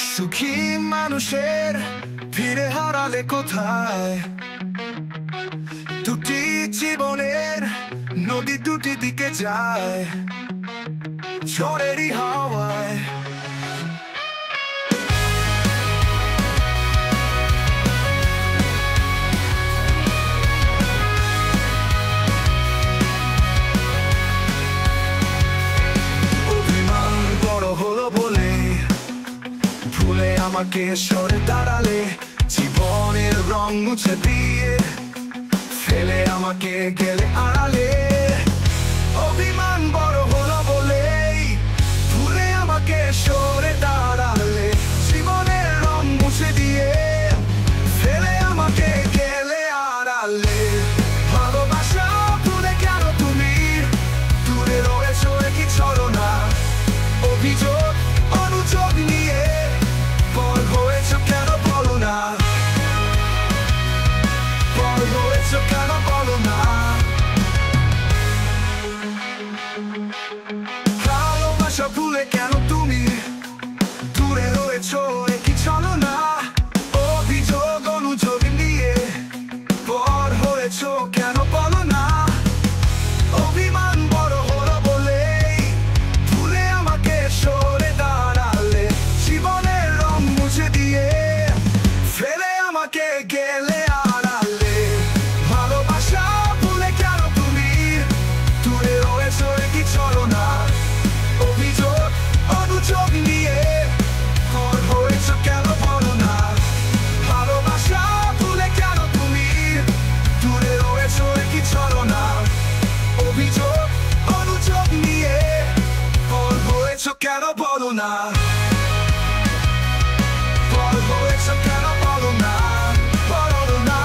সুখী মানুষের ফিরে হারালে কোথায়? দুটি জীবনের নদী দুটি দিকে যায় ঝড়েরই হাওয়ায়। অভিমান বড় হলো বলে ভুলে আমাকে সরে দাঁড়ালে, জীবনের রং মুছে দিয়ে ফেলে আমাকে গেলে আড়ালে। অভিমান বড় হলো বলেই ভুলে আমাকে সরে দাঁড়ালে, জীবনের রং মুছে দিয়ে ফেলে আমাকে গেলে আড়ালে। ভালোবাসা ভুলে কেন তুমি দূরে রয়েছো কি চলো না? অভিযোগ অনুযোগ নিয়ে পর হয়েছো কেন বলো না? পর হয়েছো কেন বলো না? ভালোবাসা ভুলে কেন তুমি দূরে রয়েছো কি চলো না? অভিযোগ অনুযোগ নিয়ে পর হয়েছো কেন বলো না? অভিমান বড় হলো বলেই ভুলে আমাকে সরে দাঁড়ালে, জীবনের রং মুছে দিয়ে ফেলে আমাকে গেলে আড়ালে। ভালোবাসা ভুলে কেন তুমি দূরে রয়েছো কি চলো না? অভিযোগ অনুযোগ নিয়ে পর হয়েছো কেন বলো না? ভালোবাসা ভুলে কেন তুমি দূরে রয়েছো কি চলো না? অভিযোগ অনুযোগ নিয়ে পর হয়েছো কেন বলো না? পর হয়েছো কেন বলো না? বলো না।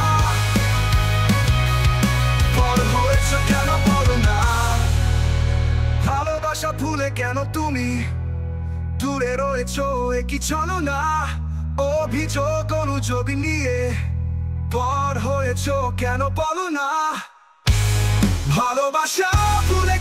পর হয়েছো কেন বলো না? ভালোবাসা ভুলে কেন তুমি দূরে রয়েছো কি চলো না? অভিযোগ অনুযোগ নিয়ে পর হয়েছো কেন বলো না? ভালোবাসা ভুলে